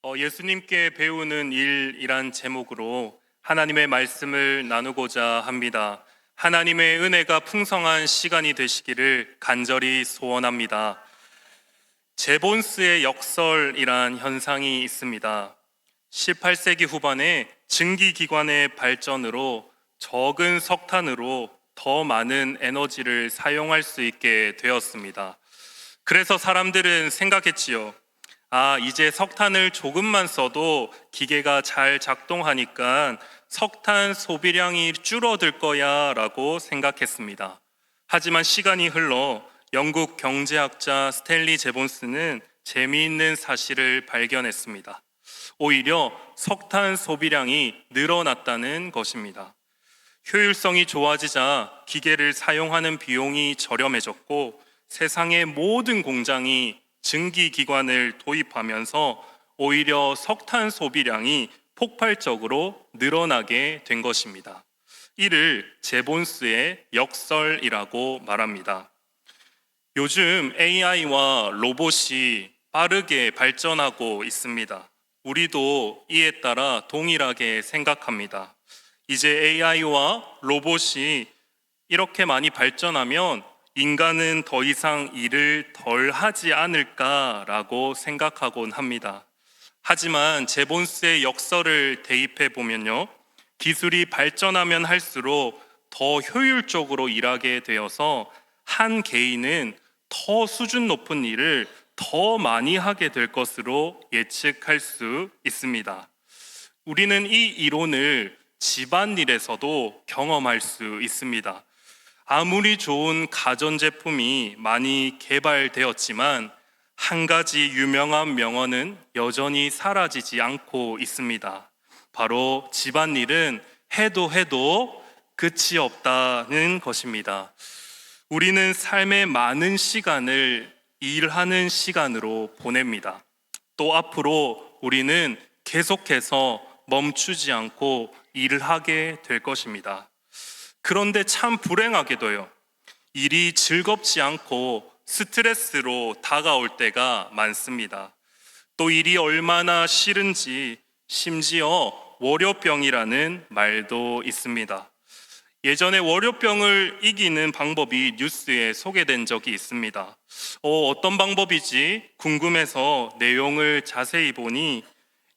예수님께 배우는 일이란 제목으로 하나님의 말씀을 나누고자 합니다. 하나님의 은혜가 풍성한 시간이 되시기를 간절히 소원합니다. 제본스의 역설이란 현상이 있습니다. 18세기 후반에 증기기관의 발전으로 적은 석탄으로 더 많은 에너지를 사용할 수 있게 되었습니다. 그래서 사람들은 생각했지요. 이제 석탄을 조금만 써도 기계가 잘 작동하니까 석탄 소비량이 줄어들 거야 라고 생각했습니다. 하지만 시간이 흘러 영국 경제학자 스탠리 제본스는 재미있는 사실을 발견했습니다. 오히려 석탄 소비량이 늘어났다는 것입니다. 효율성이 좋아지자 기계를 사용하는 비용이 저렴해졌고 세상의 모든 공장이 증기기관을 도입하면서 오히려 석탄 소비량이 폭발적으로 늘어나게 된 것입니다. 이를 제본스의 역설이라고 말합니다. 요즘 AI와 로봇이 빠르게 발전하고 있습니다. 우리도 이에 따라 동일하게 생각합니다. 이제 AI와 로봇이 이렇게 많이 발전하면 인간은 더 이상 일을 덜 하지 않을까라고 생각하곤 합니다. 하지만 제본스의 역설을 대입해 보면요, 기술이 발전하면 할수록 더 효율적으로 일하게 되어서 한 개인은 더 수준 높은 일을 더 많이 하게 될 것으로 예측할 수 있습니다. 우리는 이 이론을 집안일에서도 경험할 수 있습니다. 아무리 좋은 가전제품이 많이 개발되었지만 한 가지 유명한 명언은 여전히 사라지지 않고 있습니다. 바로 집안일은 해도 끝이 없다는 것입니다. 우리는 삶의 많은 시간을 일하는 시간으로 보냅니다. 또 앞으로 우리는 계속해서 멈추지 않고 일을 하게 될 것입니다. 그런데 참 불행하게도요, 일이 즐겁지 않고 스트레스로 다가올 때가 많습니다. 또 일이 얼마나 싫은지 심지어 월요병이라는 말도 있습니다. 예전에 월요병을 이기는 방법이 뉴스에 소개된 적이 있습니다. 어떤 방법이지 궁금해서 내용을 자세히 보니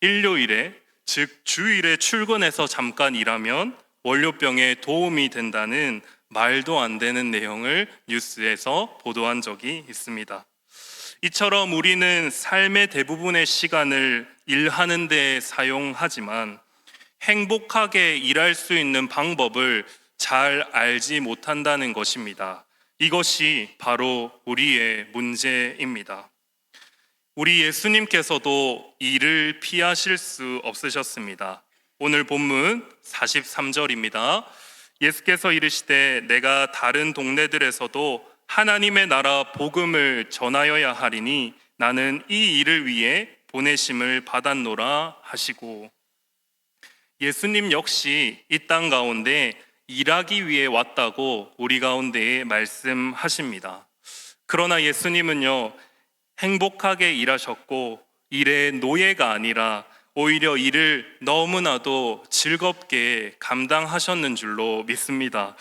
일요일에, 즉 주일에 출근해서 잠깐 일하면 월요병에 도움이 된다는 말도 안 되는 내용을 뉴스에서 보도한 적이 있습니다. 이처럼 우리는 삶의 대부분의 시간을 일하는 데 사용하지만 행복하게 일할 수 있는 방법을 잘 알지 못한다는 것입니다. 이것이 바로 우리의 문제입니다. 우리 예수님께서도 일을 피하실 수 없으셨습니다. 오늘 본문 43절입니다. 예수께서 이르시되 내가 다른 동네들에서도 하나님의 나라 복음을 전하여야 하리니 나는 이 일을 위해 보내심을 받았노라 하시고, 예수님 역시 이 땅 가운데 일하기 위해 왔다고 우리 가운데에 말씀하십니다. 그러나 예수님은요, 행복하게 일하셨고 일의 노예가 아니라 오히려 일을 너무나도 즐겁게 감당하셨는 줄로 믿습니다.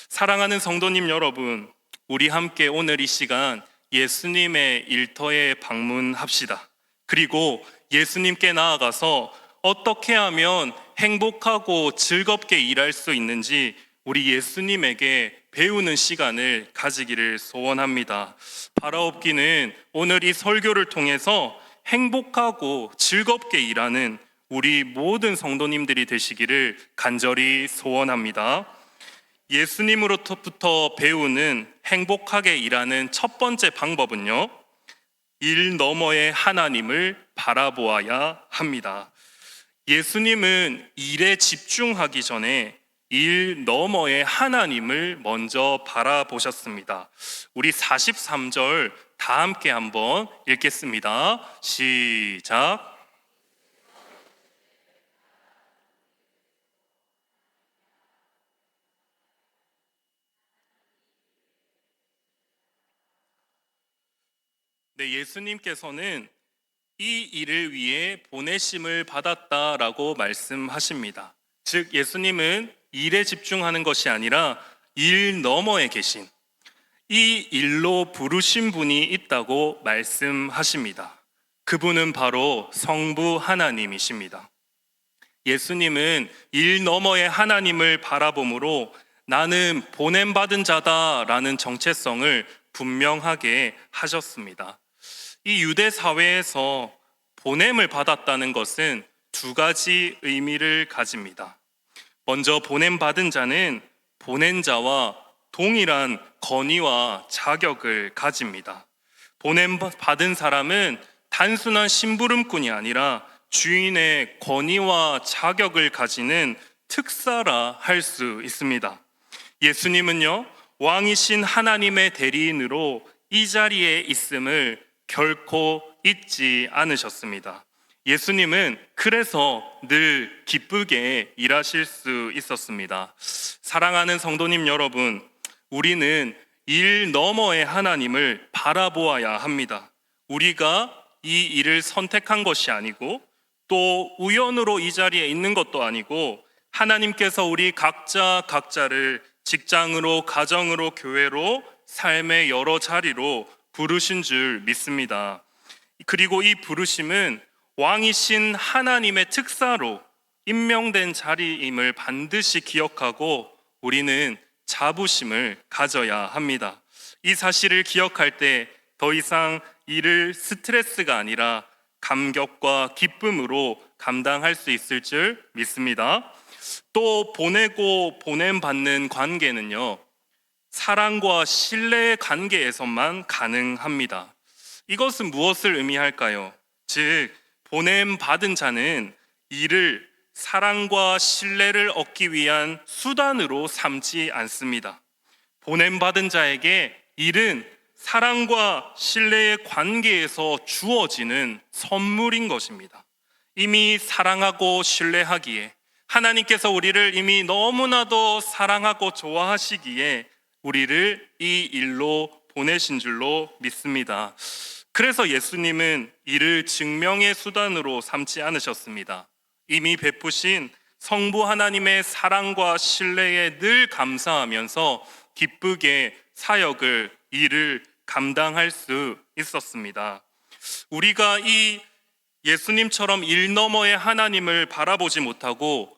사랑하는 성도님 여러분, 우리 함께 오늘 이 시간 예수님의 일터에 방문합시다. 그리고 예수님께 나아가서 어떻게 하면 행복하고 즐겁게 일할 수 있는지 우리 예수님에게 배우는 시간을 가지기를 소원합니다. 바라옵기는 오늘 이 설교를 통해서 행복하고 즐겁게 일하는 우리 모든 성도님들이 되시기를 간절히 소원합니다. 예수님으로부터 배우는 행복하게 일하는 첫 번째 방법은요, 일 너머의 하나님을 바라보아야 합니다. 예수님은 일에 집중하기 전에 일 너머의 하나님을 먼저 바라보셨습니다. 우리 43절 다 함께 한번 읽겠습니다. 시작. 네, 예수님께서는 이 일을 위해 보내심을 받았다라고 말씀하십니다. 즉 예수님은 일에 집중하는 것이 아니라 일 너머에 계신 이 일로 부르신 분이 있다고 말씀하십니다. 그분은 바로 성부 하나님이십니다. 예수님은 일 너머의 하나님을 바라봄으로 나는 보냄받은 자다라는 정체성을 분명하게 하셨습니다. 이 유대 사회에서 보냄을 받았다는 것은 두 가지 의미를 가집니다. 먼저 보냄받은 자는 보낸 자와 동일한 권위와 자격을 가집니다. 보냄받은 사람은 단순한 심부름꾼이 아니라 주인의 권위와 자격을 가지는 특사라 할 수 있습니다. 예수님은요, 왕이신 하나님의 대리인으로 이 자리에 있음을 결코 잊지 않으셨습니다. 예수님은 그래서 늘 기쁘게 일하실 수 있었습니다. 사랑하는 성도님 여러분, 우리는 일 너머의 하나님을 바라보아야 합니다. 우리가 이 일을 선택한 것이 아니고 또 우연으로 이 자리에 있는 것도 아니고 하나님께서 우리 각자를 직장으로, 가정으로, 교회로, 삶의 여러 자리로 부르신 줄 믿습니다. 그리고 이 부르심은 왕이신 하나님의 특사로 임명된 자리임을 반드시 기억하고 우리는 자부심을 가져야 합니다. 이 사실을 기억할 때 더 이상 일을 스트레스가 아니라 감격과 기쁨으로 감당할 수 있을 줄 믿습니다. 또 보내고 보냄받는 관계는요, 사랑과 신뢰의 관계에서만 가능합니다. 이것은 무엇을 의미할까요? 즉, 보냄받은 자는 이를 사랑과 신뢰를 얻기 위한 수단으로 삼지 않습니다. 보냄받은 자에게 일은 사랑과 신뢰의 관계에서 주어지는 선물인 것입니다. 이미 사랑하고 신뢰하기에 하나님께서 우리를 이미 너무나도 사랑하고 좋아하시기에 우리를 이 일로 보내신 줄로 믿습니다. 그래서 예수님은 이를 증명의 수단으로 삼지 않으셨습니다. 이미 베푸신 성부 하나님의 사랑과 신뢰에 늘 감사하면서 기쁘게 사역을, 일을 감당할 수 있었습니다. 우리가 이 예수님처럼 일 너머의 하나님을 바라보지 못하고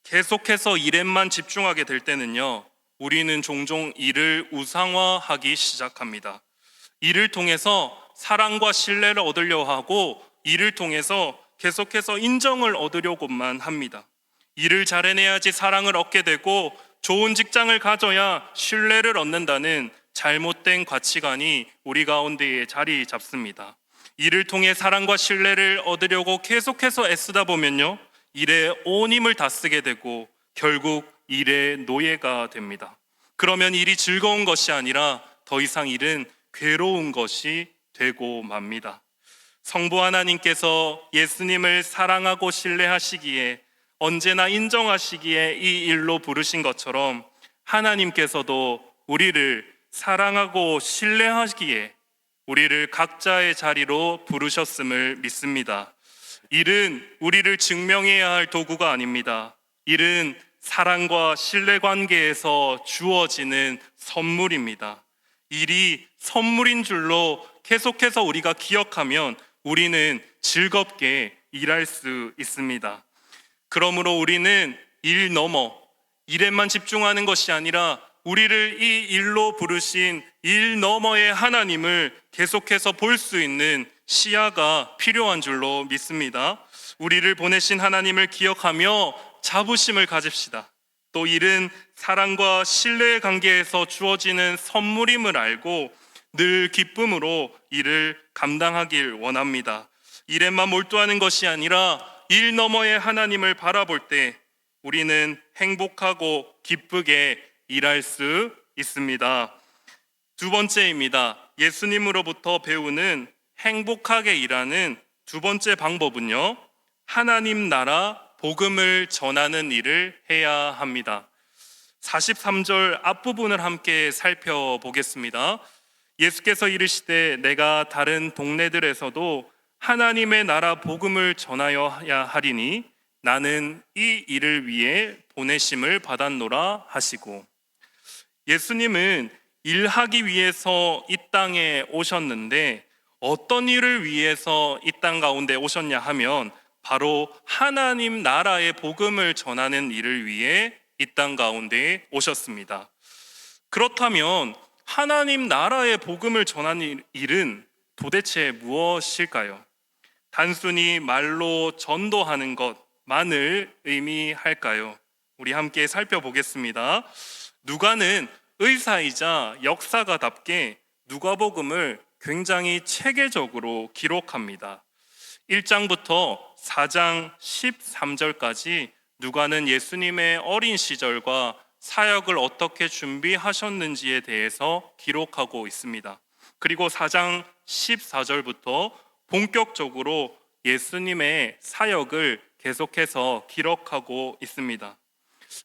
계속해서 일에만 집중하게 될 때는요, 우리는 종종 일을 우상화하기 시작합니다. 일을 통해서 사랑과 신뢰를 얻으려 하고 일을 통해서 계속해서 인정을 얻으려고만 합니다. 일을 잘해내야지 사랑을 얻게 되고 좋은 직장을 가져야 신뢰를 얻는다는 잘못된 가치관이 우리 가운데에 자리 잡습니다. 일을 통해 사랑과 신뢰를 얻으려고 계속해서 애쓰다 보면요, 일에 온 힘을 다 쓰게 되고 결국 일의 노예가 됩니다. 그러면 일이 즐거운 것이 아니라 더 이상 일은 괴로운 것이 되고 맙니다. 성부 하나님께서 예수님을 사랑하고 신뢰하시기에, 언제나 인정하시기에 이 일로 부르신 것처럼 하나님께서도 우리를 사랑하고 신뢰하기에 우리를 각자의 자리로 부르셨음을 믿습니다. 일은 우리를 증명해야 할 도구가 아닙니다. 일은 사랑과 신뢰 관계에서 주어지는 선물입니다. 일이 선물인 줄로 계속해서 우리가 기억하면 우리는 즐겁게 일할 수 있습니다. 그러므로 우리는 일 너머, 일에만 집중하는 것이 아니라 우리를 이 일로 부르신 일 너머의 하나님을 계속해서 볼 수 있는 시야가 필요한 줄로 믿습니다. 우리를 보내신 하나님을 기억하며 자부심을 가집시다. 또 일은 사랑과 신뢰의 관계에서 주어지는 선물임을 알고 늘 기쁨으로 일을 감당하길 원합니다. 일에만 몰두하는 것이 아니라 일 너머의 하나님을 바라볼 때 우리는 행복하고 기쁘게 일할 수 있습니다. 두 번째입니다. 예수님으로부터 배우는 행복하게 일하는 두 번째 방법은요, 하나님 나라 복음을 전하는 일을 해야 합니다. 43절 앞부분을 함께 살펴보겠습니다. 예수께서 이르시되 내가 다른 동네들에서도 하나님의 나라 복음을 전하여야 하리니 나는 이 일을 위해 보내심을 받았노라 하시고, 예수님은 일하기 위해서 이 땅에 오셨는데 어떤 일을 위해서 이 땅 가운데 오셨냐 하면 바로 하나님 나라의 복음을 전하는 일을 위해 이 땅 가운데 오셨습니다. 그렇다면 하나님 나라의 복음을 전하는 일은 도대체 무엇일까요? 단순히 말로 전도하는 것만을 의미할까요? 우리 함께 살펴보겠습니다. 누가는 의사이자 역사가답게 누가복음을 굉장히 체계적으로 기록합니다. 1장부터 4장 13절까지 누가는 예수님의 어린 시절과 사역을 어떻게 준비하셨는지에 대해서 기록하고 있습니다. 그리고 4장 14절부터 본격적으로 예수님의 사역을 계속해서 기록하고 있습니다.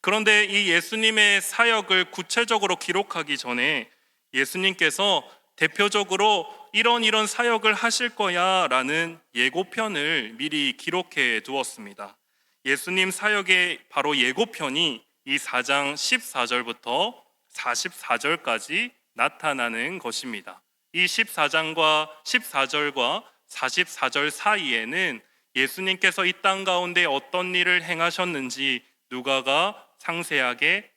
그런데 이 예수님의 사역을 구체적으로 기록하기 전에 예수님께서 대표적으로 이런 사역을 하실 거야 라는 예고편을 미리 기록해 두었습니다. 예수님 사역의 바로 예고편이 이 4장 14절부터 44절까지 나타나는 것입니다. 이 14절과 44절 사이에는 예수님께서 이 땅 가운데 어떤 일을 행하셨는지 누가가 상세하게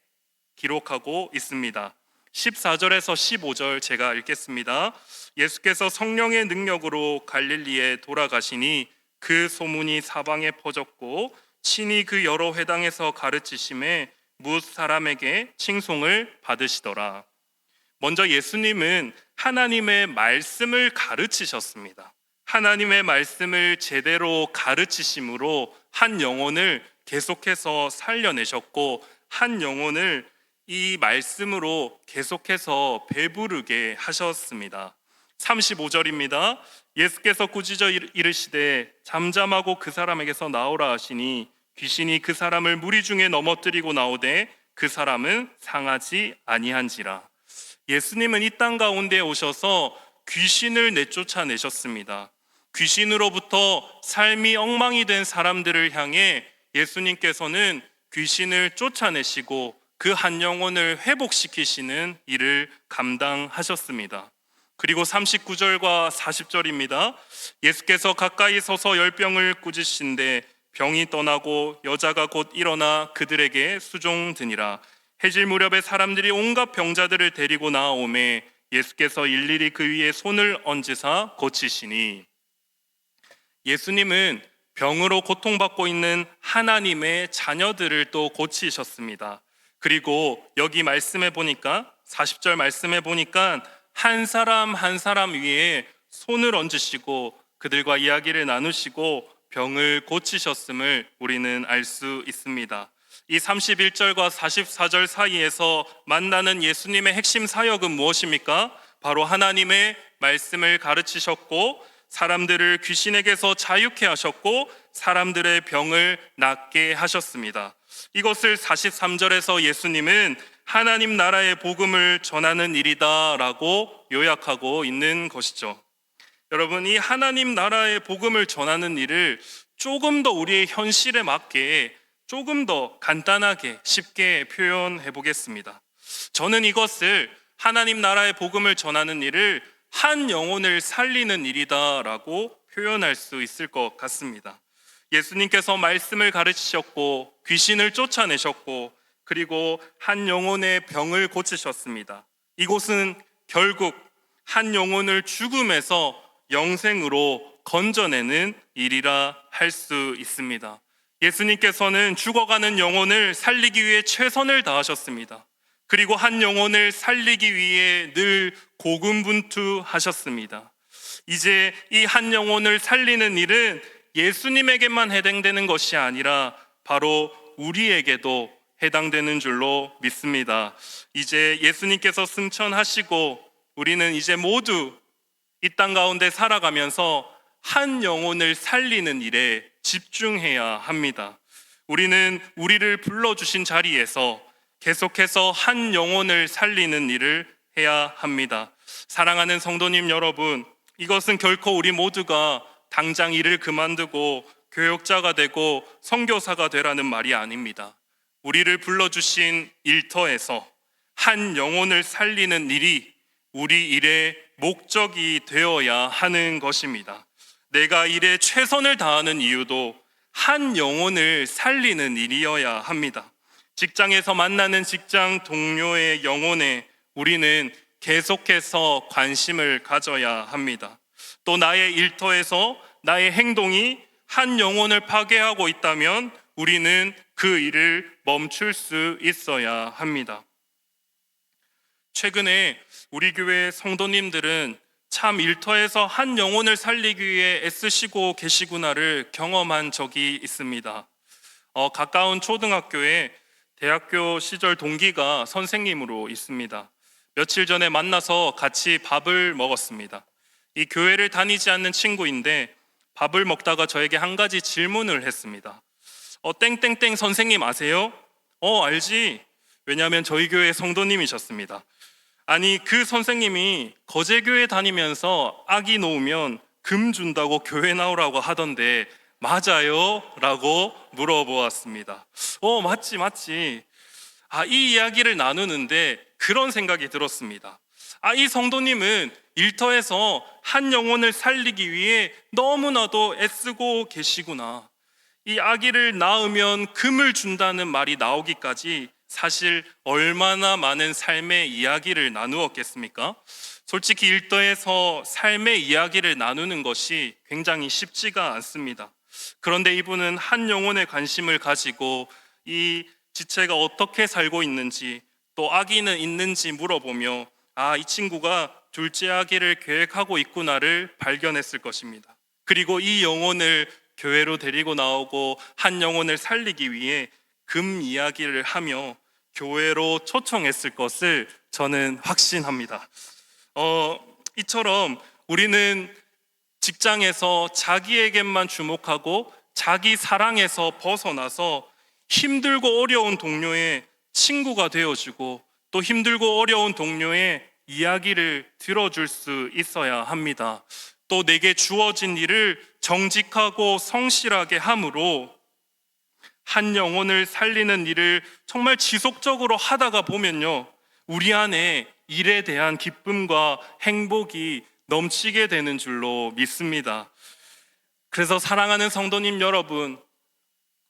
기록하고 있습니다. 14절에서 15절 제가 읽겠습니다. 예수께서 성령의 능력으로 갈릴리에 돌아가시니 그 소문이 사방에 퍼졌고 친히 그 여러 회당에서 가르치심에 뭇 사람에게 칭송을 받으시더라. 먼저 예수님은 하나님의 말씀을 가르치셨습니다. 하나님의 말씀을 제대로 가르치심으로 한 영혼을 계속해서 살려내셨고 한 영혼을 이 말씀으로 계속해서 배부르게 하셨습니다. 35절입니다. 예수께서 꾸짖어 이르시되 잠잠하고 그 사람에게서 나오라 하시니 귀신이 그 사람을 무리 중에 넘어뜨리고 나오되 그 사람은 상하지 아니한지라. 예수님은 이 땅 가운데 오셔서 귀신을 내쫓아내셨습니다. 귀신으로부터 삶이 엉망이 된 사람들을 향해 예수님께서는 귀신을 쫓아내시고 그 한 영혼을 회복시키시는 일을 감당하셨습니다. 그리고 39절과 40절입니다. 예수께서 가까이 서서 열병을 꾸짖으신데 병이 떠나고 여자가 곧 일어나 그들에게 수종드니라. 해질 무렵에 사람들이 온갖 병자들을 데리고 나아오매 예수께서 일일이 그 위에 손을 얹으사 고치시니, 예수님은 병으로 고통받고 있는 하나님의 자녀들을 또 고치셨습니다. 그리고 여기 말씀해 보니까 40절 말씀해 보니까 한 사람 한 사람 위에 손을 얹으시고 그들과 이야기를 나누시고 병을 고치셨음을 우리는 알 수 있습니다. 이 31절과 44절 사이에서 만나는 예수님의 핵심 사역은 무엇입니까? 바로 하나님의 말씀을 가르치셨고 사람들을 귀신에게서 자유케 하셨고 사람들의 병을 낫게 하셨습니다. 이것을 43절에서 예수님은 하나님 나라의 복음을 전하는 일이다 라고 요약하고 있는 것이죠. 여러분, 이 하나님 나라의 복음을 전하는 일을 조금 더 우리의 현실에 맞게 조금 더 간단하게 쉽게 표현해 보겠습니다. 저는 이것을 하나님 나라의 복음을 전하는 일을 한 영혼을 살리는 일이다라고 표현할 수 있을 것 같습니다. 예수님께서 말씀을 가르치셨고 귀신을 쫓아내셨고 그리고 한 영혼의 병을 고치셨습니다. 이곳은 결국 한 영혼을 죽음에서 영생으로 건져내는 일이라 할 수 있습니다. 예수님께서는 죽어가는 영혼을 살리기 위해 최선을 다하셨습니다. 그리고 한 영혼을 살리기 위해 늘 고군분투하셨습니다. 이제 이 한 영혼을 살리는 일은 예수님에게만 해당되는 것이 아니라 바로 우리에게도 해당되는 줄로 믿습니다. 이제 예수님께서 승천하시고 우리는 이제 모두 이 땅 가운데 살아가면서 한 영혼을 살리는 일에 집중해야 합니다. 우리는 우리를 불러주신 자리에서 계속해서 한 영혼을 살리는 일을 해야 합니다. 사랑하는 성도님 여러분, 이것은 결코 우리 모두가 당장 일을 그만두고 교역자가 되고 선교사가 되라는 말이 아닙니다. 우리를 불러주신 일터에서 한 영혼을 살리는 일이 우리 일의 목적이 되어야 하는 것입니다. 내가 일에 최선을 다하는 이유도 한 영혼을 살리는 일이어야 합니다. 직장에서 만나는 직장 동료의 영혼에 우리는 계속해서 관심을 가져야 합니다. 또 나의 일터에서 나의 행동이 한 영혼을 파괴하고 있다면 우리는 그 일을 멈출 수 있어야 합니다. 최근에 우리 교회 성도님들은 참 일터에서 한 영혼을 살리기 위해 애쓰시고 계시구나를 경험한 적이 있습니다. 가까운 초등학교에 대학교 시절 동기가 선생님으로 있습니다. 며칠 전에 만나서 같이 밥을 먹었습니다. 이 교회를 다니지 않는 친구인데 밥을 먹다가 저에게 한 가지 질문을 했습니다. 땡땡땡 선생님 아세요? 알지. 왜냐하면 저희 교회 성도님이셨습니다. 아니, 그 선생님이 거제교회 다니면서 아기 놓으면 금 준다고 교회 나오라고 하던데 맞아요? 라고 물어보았습니다. 맞지. 이 이야기를 나누는데 그런 생각이 들었습니다. 이 성도님은 일터에서 한 영혼을 살리기 위해 너무나도 애쓰고 계시구나. 이 아기를 낳으면 금을 준다는 말이 나오기까지 사실 얼마나 많은 삶의 이야기를 나누었겠습니까? 솔직히 일터에서 삶의 이야기를 나누는 것이 굉장히 쉽지가 않습니다. 그런데 이분은 한 영혼에 관심을 가지고 이 지체가 어떻게 살고 있는지 또 아기는 있는지 물어보며 이 친구가 둘째 아기를 계획하고 있구나를 발견했을 것입니다. 그리고 이 영혼을 교회로 데리고 나오고 한 영혼을 살리기 위해 금 이야기를 하며 교회로 초청했을 것을 저는 확신합니다. 이처럼 우리는 직장에서 자기에게만 주목하고 자기 사랑에서 벗어나서 힘들고 어려운 동료의 친구가 되어주고 또 힘들고 어려운 동료의 이야기를 들어줄 수 있어야 합니다. 또 내게 주어진 일을 정직하고 성실하게 함으로 한 영혼을 살리는 일을 정말 지속적으로 하다가 보면요, 우리 안에 일에 대한 기쁨과 행복이 넘치게 되는 줄로 믿습니다. 그래서 사랑하는 성도님 여러분,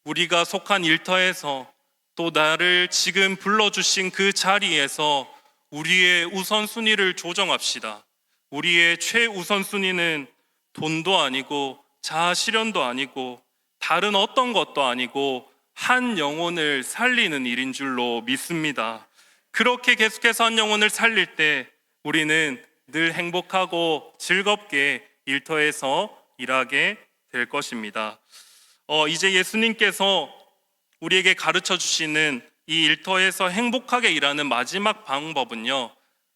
우리가 속한 일터에서 또 나를 지금 불러주신 그 자리에서 우리의 우선순위를 조정합시다. 우리의 최우선순위는 돈도 아니고 자아실현도 아니고 다른 어떤 것도 아니고 한 영혼을 살리는 일인 줄로 믿습니다. 그렇게 계속해서 한 영혼을 살릴 때 우리는 늘 행복하고 즐겁게 일터에서 일하게 될 것입니다. 이제 예수님께서 우리에게 가르쳐 주시는 이 일터에서 행복하게 일하는 마지막 방법은요,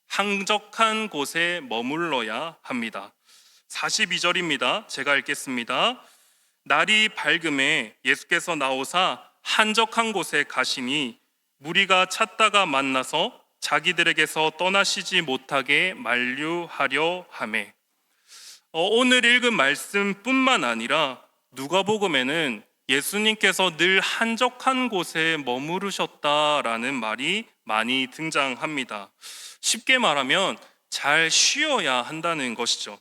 한적한 곳에 머물러야 합니다. 42절입니다. 제가 읽겠습니다. 날이 밝음에 예수께서 나오사 한적한 곳에 가시니 무리가 찾다가 만나서 자기들에게서 떠나시지 못하게 만류하려 하매. 오늘 읽은 말씀뿐만 아니라 누가복음에는 예수님께서 늘 한적한 곳에 머무르셨다라는 말이 많이 등장합니다. 쉽게 말하면 잘 쉬어야 한다는 것이죠.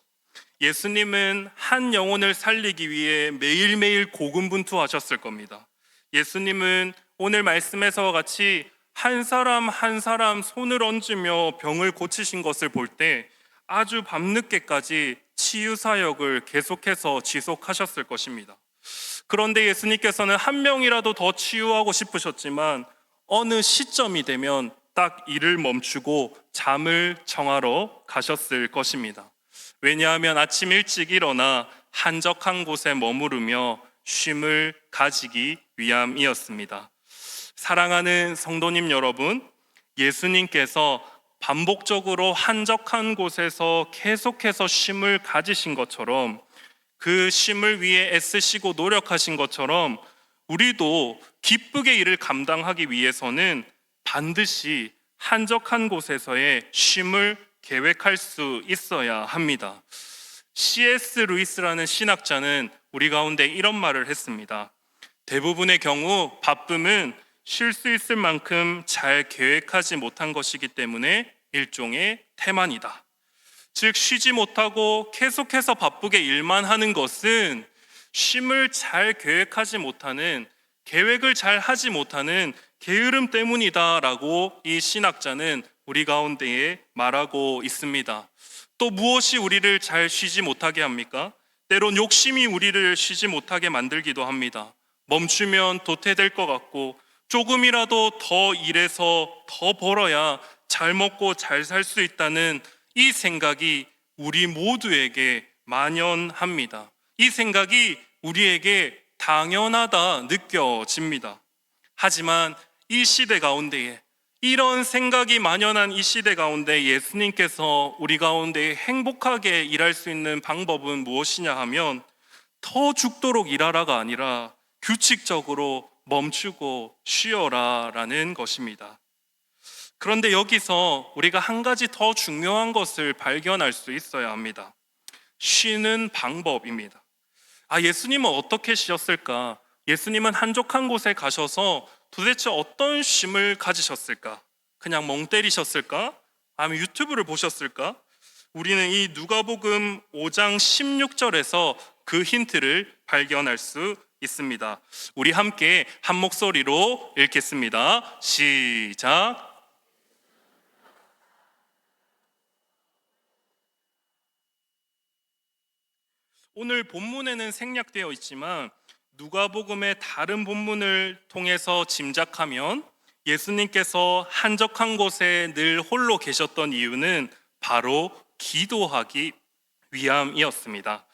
예수님은 한 영혼을 살리기 위해 매일매일 고군분투하셨을 겁니다. 예수님은 오늘 말씀에서와 같이 한 사람 한 사람 손을 얹으며 병을 고치신 것을 볼 때 아주 밤늦게까지 치유 사역을 계속해서 지속하셨을 것입니다. 그런데 예수님께서는 한 명이라도 더 치유하고 싶으셨지만 어느 시점이 되면 딱 일을 멈추고 잠을 청하러 가셨을 것입니다. 왜냐하면 아침 일찍 일어나 한적한 곳에 머무르며 쉼을 가지기 위함이었습니다. 사랑하는 성도님 여러분, 예수님께서 반복적으로 한적한 곳에서 계속해서 쉼을 가지신 것처럼 그 쉼을 위해 애쓰시고 노력하신 것처럼 우리도 기쁘게 일을 감당하기 위해서는 반드시 한적한 곳에서의 쉼을 계획할 수 있어야 합니다. C.S. 루이스라는 신학자는 우리 가운데 이런 말을 했습니다. 대부분의 경우 바쁨은 쉴 수 있을 만큼 잘 계획하지 못한 것이기 때문에 일종의 태만이다. 즉, 쉬지 못하고 계속해서 바쁘게 일만 하는 것은 쉼을 잘 계획하지 못하는, 계획을 잘 하지 못하는 게으름 때문이다라고 이 신학자는 우리 가운데에 말하고 있습니다. 또 무엇이 우리를 잘 쉬지 못하게 합니까? 때론 욕심이 우리를 쉬지 못하게 만들기도 합니다. 멈추면 도태될 것 같고 조금이라도 더 일해서 더 벌어야 잘 먹고 잘 살 수 있다는 이 생각이 우리 모두에게 만연합니다. 이 생각이 우리에게 당연하다 느껴집니다. 하지만 이 시대 가운데에, 이런 생각이 만연한 이 시대 가운데 예수님께서 우리 가운데 행복하게 일할 수 있는 방법은 무엇이냐 하면 더 죽도록 일하라가 아니라 규칙적으로 멈추고 쉬어라 라는 것입니다. 그런데 여기서 우리가 한 가지 더 중요한 것을 발견할 수 있어야 합니다. 쉬는 방법입니다. 예수님은 어떻게 쉬었을까? 예수님은 한적한 곳에 가셔서 도대체 어떤 쉼을 가지셨을까? 그냥 멍 때리셨을까? 아니면 유튜브를 보셨을까? 우리는 이 누가복음 5장 16절에서 그 힌트를 발견할 수 있습니다. 우리 함께 한 목소리로 읽겠습니다. 시작. 오늘 본문에는 생략되어 있지만 누가복음의 다른 본문을 통해서 짐작하면 예수님께서 한적한 곳에 늘 홀로 계셨던 이유는 바로 기도하기 위함이었습니다.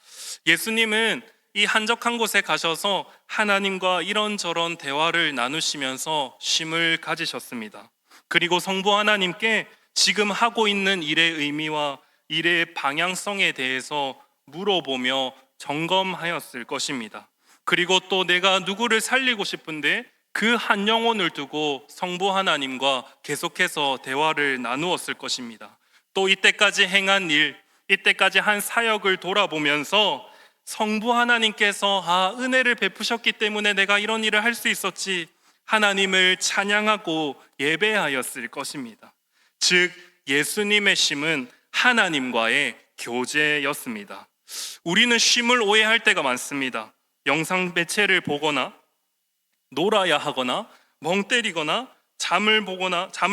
예수님은 이 한적한 곳에 가셔서 하나님과 이런저런 대화를 나누시면서 쉼을 가지셨습니다. 그리고 성부 하나님께 지금 하고 있는 일의 의미와 일의 방향성에 대해서 물어보며 점검하였을 것입니다. 그리고 또 내가 누구를 살리고 싶은데 그 한 영혼을 두고 성부 하나님과 계속해서 대화를 나누었을 것입니다. 또 이때까지 행한 일, 이때까지 한 사역을 돌아보면서 성부 하나님께서 은혜를 베푸셨기 때문에 내가 이런 일을 할 수 있었지, 하나님을 찬양하고 예배하였을 것입니다. 즉 예수님의 쉼은 하나님과의 교제였습니다. 우리는 쉼을 오해할 때가 많습니다. 영상 매체를 보거나 놀아야 하거나 멍 때리거나 잠을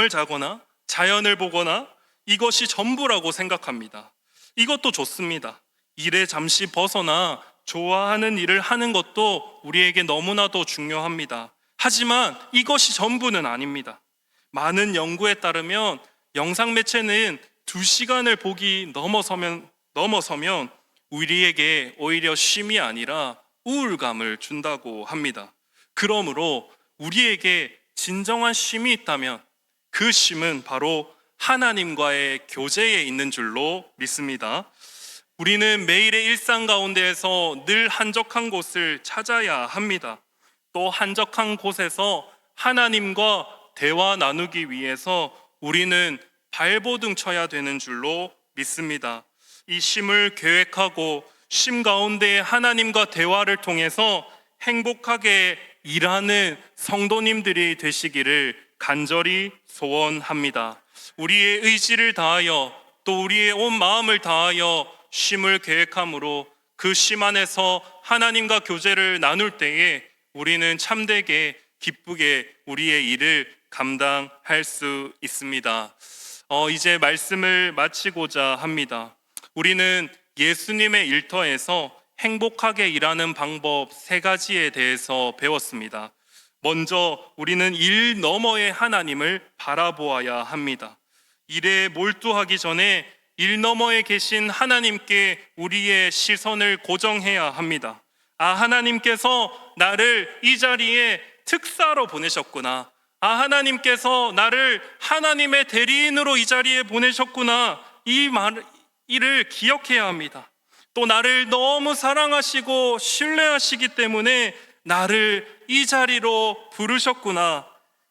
자거나 자연을 보거나 이것이 전부라고 생각합니다. 이것도 좋습니다. 일에 잠시 벗어나 좋아하는 일을 하는 것도 우리에게 너무나도 중요합니다. 하지만 이것이 전부는 아닙니다. 많은 연구에 따르면 영상 매체는 2시간을 보기 넘어서면 우리에게 오히려 쉼이 아니라 우울감을 준다고 합니다. 그러므로 우리에게 진정한 쉼이 있다면 그 쉼은 바로 하나님과의 교제에 있는 줄로 믿습니다. 우리는 매일의 일상 가운데에서 늘 한적한 곳을 찾아야 합니다. 또 한적한 곳에서 하나님과 대화 나누기 위해서 우리는 발버둥 쳐야 되는 줄로 믿습니다. 이 쉼을 계획하고 쉼 가운데 하나님과 대화를 통해서 행복하게 일하는 성도님들이 되시기를 간절히 소원합니다. 우리의 의지를 다하여 또 우리의 온 마음을 다하여 쉼을 계획함으로 그 쉼 안에서 하나님과 교제를 나눌 때에 우리는 참되게 기쁘게 우리의 일을 감당할 수 있습니다. 이제 말씀을 마치고자 합니다. 우리는 예수님의 일터에서 행복하게 일하는 방법 3가지에 대해서 배웠습니다. 먼저 우리는 일 너머의 하나님을 바라보아야 합니다. 일에 몰두하기 전에 일 너머에 계신 하나님께 우리의 시선을 고정해야 합니다. 하나님께서 나를 이 자리에 특사로 보내셨구나. 하나님께서 나를 하나님의 대리인으로 이 자리에 보내셨구나. 이를 기억해야 합니다. 또 나를 너무 사랑하시고 신뢰하시기 때문에 나를 이 자리로 부르셨구나.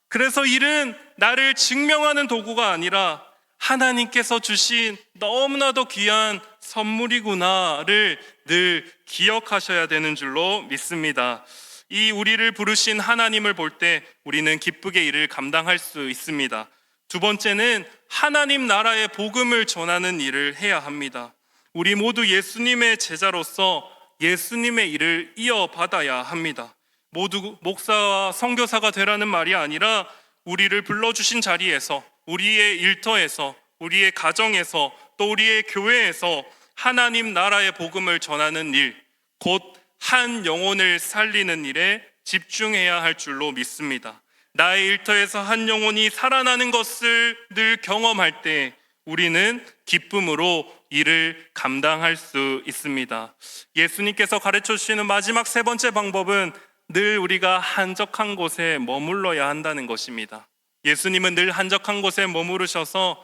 그래서 일은 나를 증명하는 도구가 아니라 하나님께서 주신 너무나도 귀한 선물이구나를 늘 기억하셔야 되는 줄로 믿습니다. 이 우리를 부르신 하나님을 볼 때 우리는 기쁘게 이를 감당할 수 있습니다. 두 번째는 하나님 나라의 복음을 전하는 일을 해야 합니다. 우리 모두 예수님의 제자로서 예수님의 일을 이어받아야 합니다. 모두 목사와 선교사가 되라는 말이 아니라 우리를 불러주신 자리에서, 우리의 일터에서, 우리의 가정에서, 또 우리의 교회에서 하나님 나라의 복음을 전하는 일, 곧 한 영혼을 살리는 일에 집중해야 할 줄로 믿습니다. 나의 일터에서 한 영혼이 살아나는 것을 늘 경험할 때 우리는 기쁨으로 일을 감당할 수 있습니다. 예수님께서 가르쳐 주시는 마지막 세 번째 방법은 늘 우리가 한적한 곳에 머물러야 한다는 것입니다. 예수님은 늘 한적한 곳에 머무르셔서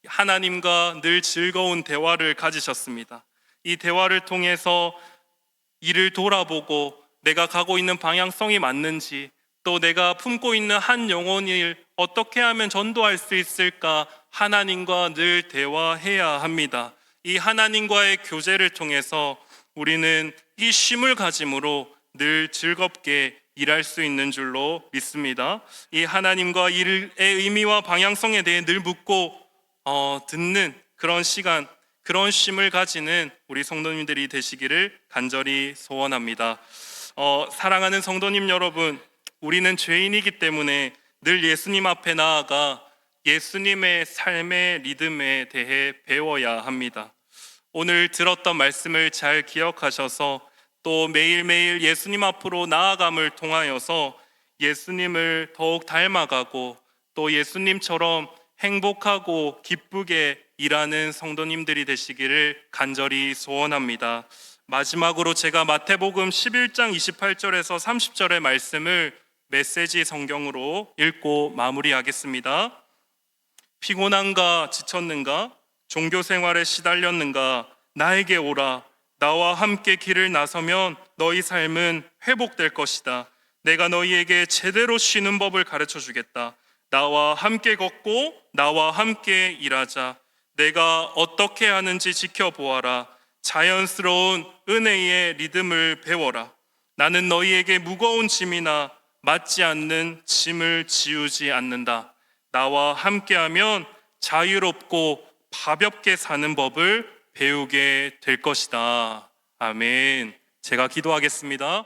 하나님과 늘 즐거운 대화를 가지셨습니다. 이 대화를 통해서 이를 돌아보고 내가 가고 있는 방향성이 맞는지, 또 내가 품고 있는 한 영혼을 어떻게 하면 전도할 수 있을까 하나님과 늘 대화해야 합니다. 이 하나님과의 교제를 통해서 우리는 이 쉼을 가짐으로 늘 즐겁게 일할 수 있는 줄로 믿습니다. 이 하나님과 일의 의미와 방향성에 대해 늘 묻고 듣는 그런 시간, 그런 쉼을 가지는 우리 성도님들이 되시기를 간절히 소원합니다. 사랑하는 성도님 여러분, 우리는 죄인이기 때문에 늘 예수님 앞에 나아가 예수님의 삶의 리듬에 대해 배워야 합니다. 오늘 들었던 말씀을 잘 기억하셔서 또 매일매일 예수님 앞으로 나아감을 통하여서 예수님을 더욱 닮아가고 또 예수님처럼 행복하고 기쁘게 일하는 성도님들이 되시기를 간절히 소원합니다. 마지막으로 제가 마태복음 11장 28절에서 30절의 말씀을 메시지 성경으로 읽고 마무리하겠습니다. 피곤한가 지쳤는가 종교 생활에 시달렸는가 나에게 오라. 나와 함께 길을 나서면 너희 삶은 회복될 것이다. 내가 너희에게 제대로 쉬는 법을 가르쳐 주겠다. 나와 함께 걷고 나와 함께 일하자. 내가 어떻게 하는지 지켜보아라. 자연스러운 은혜의 리듬을 배워라. 나는 너희에게 무거운 짐이나 맞지 않는 짐을 지우지 않는다. 나와 함께하면 자유롭고 가볍게 사는 법을 배우게 될 것이다. 아멘. 제가 기도하겠습니다.